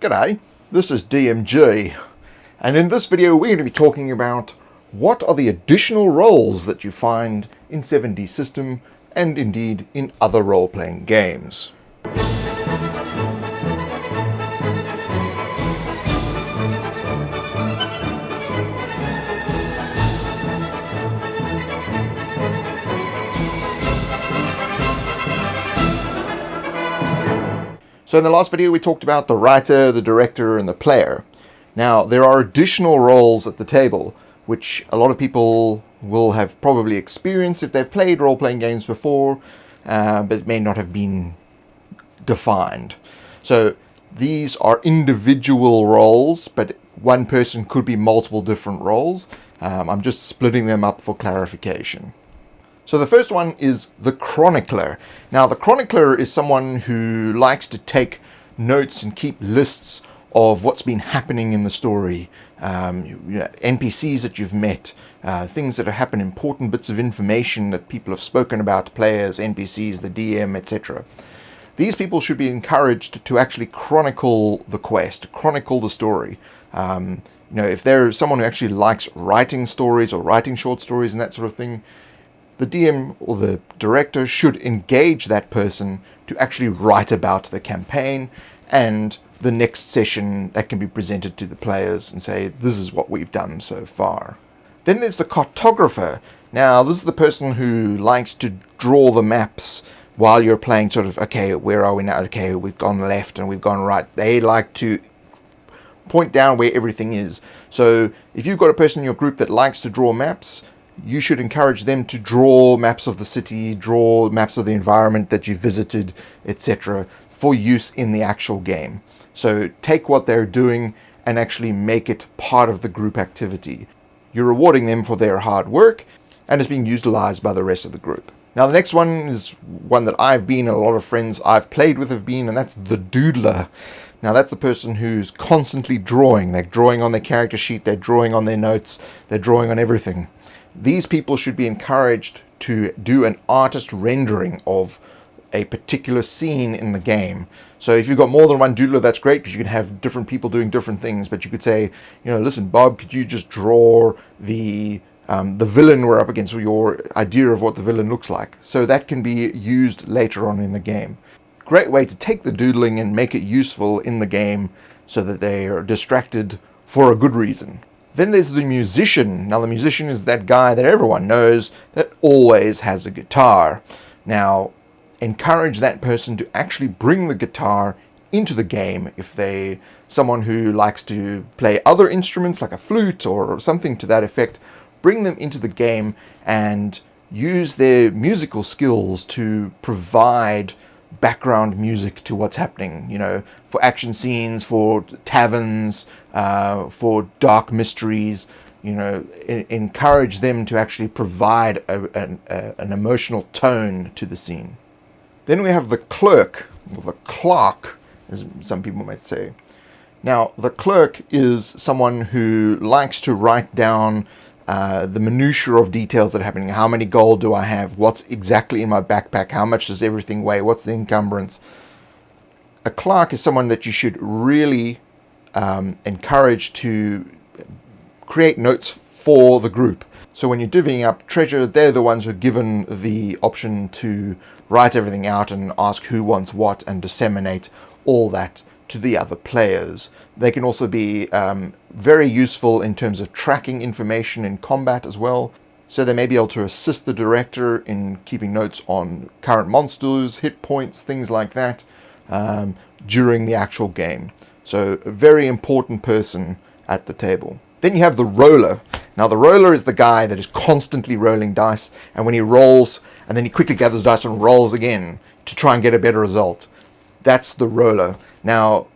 G'day, this is DMG, and in this video we're going to be talking about what are the additional roles that you find in 7DSystem and indeed in other role-playing games. So in the last video we talked about the writer, the director, and the player. Now there are additional roles at the table, which a lot of people will have probably experienced if they've played role-playing games before, but may not have been defined. So these are individual roles, but one person could be multiple different roles. I'm just splitting them up for clarification. So the first one is the Chronicler. Now the Chronicler is someone who likes to take notes and keep lists of what's been happening in the story, NPCs that you've met, things that have happened, important bits of information that people have spoken about, players, NPCs, the DM, etc. These people should be encouraged to actually chronicle the quest, chronicle the story. If they're someone who actually likes writing stories or writing short stories and that sort of thing, the DM or the director should engage that person to actually write about the campaign and the next session that can be presented to the players and say, this is what we've done so far. Then there's the Cartographer. Now, this is the person who likes to draw the maps while you're playing, sort of, okay, where are we now? Okay, we've gone left and we've gone right. They like to point down where everything is. So if you've got a person in your group that likes to draw maps, you should encourage them to draw maps of the city, draw maps of the environment that you visited, etc., for use in the actual game. So take what they're doing and actually make it part of the group activity. You're rewarding them for their hard work and it's being utilized by the rest of the group. Now the next one is one that I've been and a lot of friends I've played with have been, and that's the Doodler. Now that's the person who's constantly drawing. They're drawing on their character sheet, they're drawing on their notes, they're drawing on everything. These people should be encouraged to do an artist rendering of a particular scene in the game. So if you've got more than one doodler, that's great because you can have different people doing different things. But you could say, listen, Bob, could you just draw the villain we're up against, or your idea of what the villain looks like? So that can be used later on in the game. Great way to take the doodling and make it useful in the game so that they are distracted for a good reason. Then there's the musician. Now the musician is that guy that everyone knows that always has a guitar. Now encourage that person to actually bring the guitar into the game. If they someone who likes to play other instruments like a flute or something to that effect, bring them into the game and use their musical skills to provide background music to what's happening, for action scenes, for taverns, for dark mysteries. Encourage them to actually provide an emotional tone to the scene. Then we have the Clerk, or the Clerk, as some people might say. Now, the Clerk is someone who likes to write down the minutiae of details that are happening. How many gold do I have? What's exactly in my backpack? How much does everything weigh? What's the encumbrance? A clerk is someone that you should really encourage to create notes for the group. So when you're divvying up treasure, they're the ones who are given the option to write everything out and ask who wants what and disseminate all that to the other players. They can also be very useful in terms of tracking information in combat as well. So they may be able to assist the director in keeping notes on current monsters, hit points, things like that during the actual game. So a very important person at the table. Then you have the Roller. Now the Roller is the guy that is constantly rolling dice, and when he rolls and then he quickly gathers dice and rolls again to try and get a better result. That's the Roller. Now,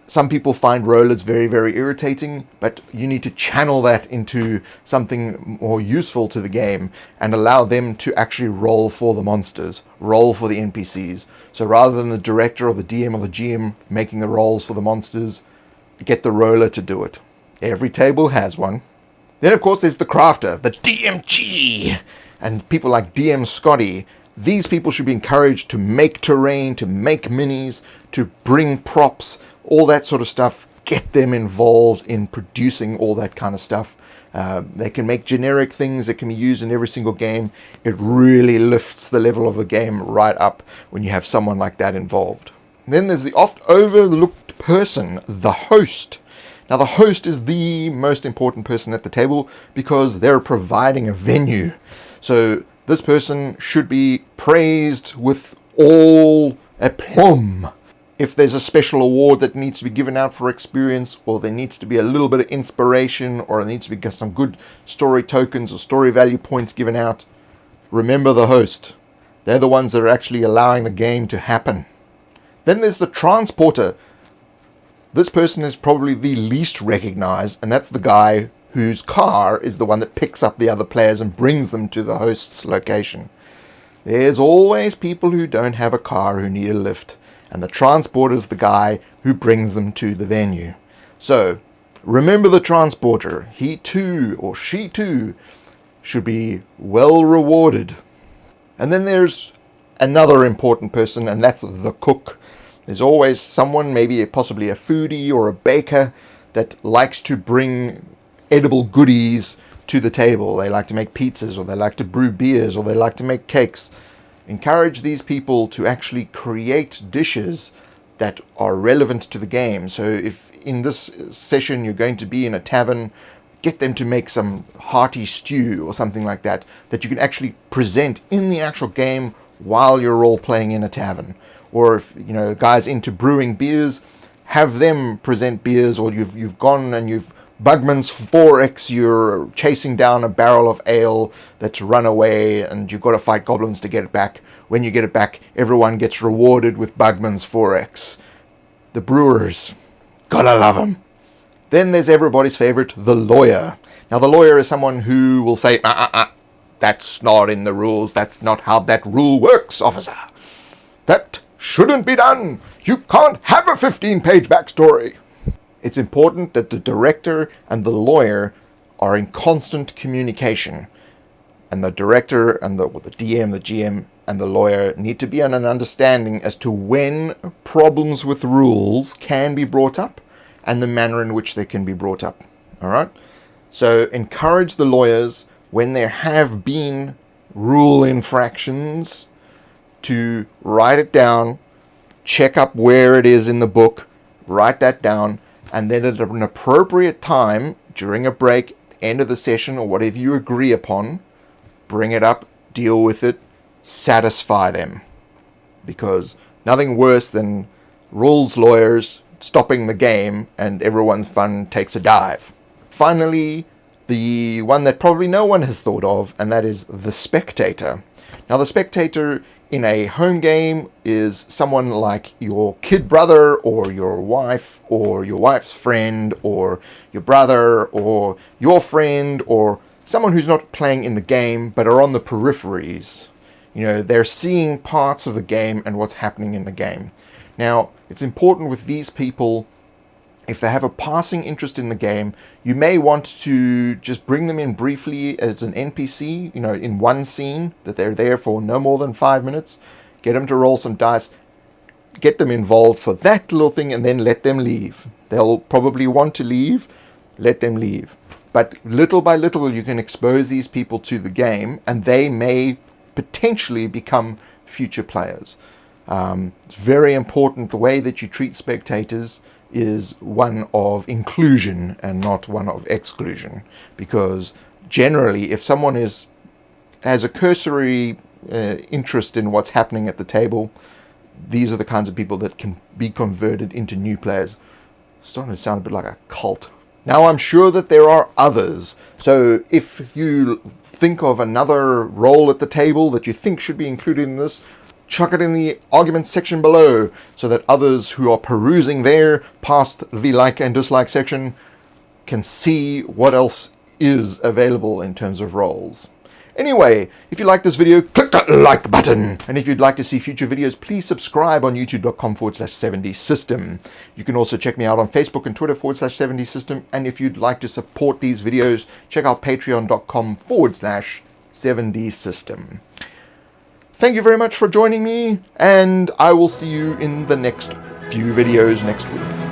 some people find rollers very, very irritating, but you need to channel that into something more useful to the game and allow them to actually roll for the monsters, roll for the NPCs. So rather than the director or the DM or the GM making the rolls for the monsters, get the Roller to do it. Every table has one. Then, of course, there's the Crafter, the DMG. And people like DM Scotty These people should be encouraged to make terrain, to make minis, to bring props, all that sort of stuff. Get them involved in producing all that kind of stuff. They can make generic things that can be used in every single game. It really lifts the level of the game right up when you have someone like that involved. And then there's the oft overlooked person, the host. Now the host is the most important person at the table because they're providing a venue. So this person should be praised with all aplomb. If there's a special award that needs to be given out for experience, or there needs to be a little bit of inspiration, or there needs to be some good story tokens or story value points given out, remember the host. They're the ones that are actually allowing the game to happen. Then there's the transporter. This person is probably the least recognized, and that's the guy whose car is the one that picks up the other players and brings them to the host's location. There's always people who don't have a car who need a lift, and the transporter is the guy who brings them to the venue. So, remember the transporter. He too, or she too, should be well rewarded. And then there's another important person, and that's the cook. There's always someone, maybe possibly a foodie or a baker, that likes to bring edible goodies to the table. They like to make pizzas, or they like to brew beers, or they like to make cakes. Encourage these people to actually create dishes that are relevant to the game. So if in this session you're going to be in a tavern, get them to make some hearty stew or something like that, that you can actually present in the actual game while you're role playing in a tavern. Or if, you know, guys into brewing beers, have them present beers, or you've gone and you've Bugman's 4X, you're chasing down a barrel of ale that's run away and you've got to fight goblins to get it back. When you get it back, everyone gets rewarded with Bugman's 4X. The brewers, gotta love them. Then there's everybody's favorite, the lawyer. Now the lawyer is someone who will say, that's not in the rules, that's not how that rule works, officer. That shouldn't be done. You can't have a 15-page backstory. It's important that the director and the lawyer are in constant communication. And the director and the DM, the GM, and the lawyer need to be on an understanding as to when problems with rules can be brought up and the manner in which they can be brought up. All right? So encourage the lawyers, when there have been rule infractions, to write it down, check up where it is in the book, write that down, and then at an appropriate time, during a break, at the end of the session, or whatever you agree upon, bring it up, deal with it, satisfy them. Because nothing worse than rules lawyers stopping the game and everyone's fun takes a dive. Finally, the one that probably no one has thought of, and that is the spectator. Now, the spectator in a home game is someone like your kid brother, or your wife's friend, or your brother, or your friend, or someone who's not playing in the game but are on the peripheries. You know, they're seeing parts of the game and what's happening in the game. Now, it's important with these people, if they have a passing interest in the game, you may want to just bring them in briefly as an NPC, you know, in one scene, that they're there for no more than 5 minutes. Get them to roll some dice, get them involved for that little thing, and then let them leave. They'll probably want to leave, let them leave. But little by little, you can expose these people to the game, and they may potentially become future players. It's very important. The way that you treat spectators is one of inclusion and not one of exclusion, because generally if someone has a cursory interest in what's happening at the table, these are the kinds of people that can be converted into new players. It's starting to sound a bit like a cult. Now, I'm sure that there are others, so if you think of another role at the table that you think should be included in this, chuck it in the argument section below so that others who are perusing there past the like and dislike section can see what else is available in terms of roles. Anyway, if you like this video, click that like button. And if you'd like to see future videos, please subscribe on youtube.com/7DSystem. You can also check me out on Facebook and Twitter /7DSystem. And if you'd like to support these videos, check out patreon.com/7DSystem. thank you very much for joining me, and I will see you in the next few videos next week.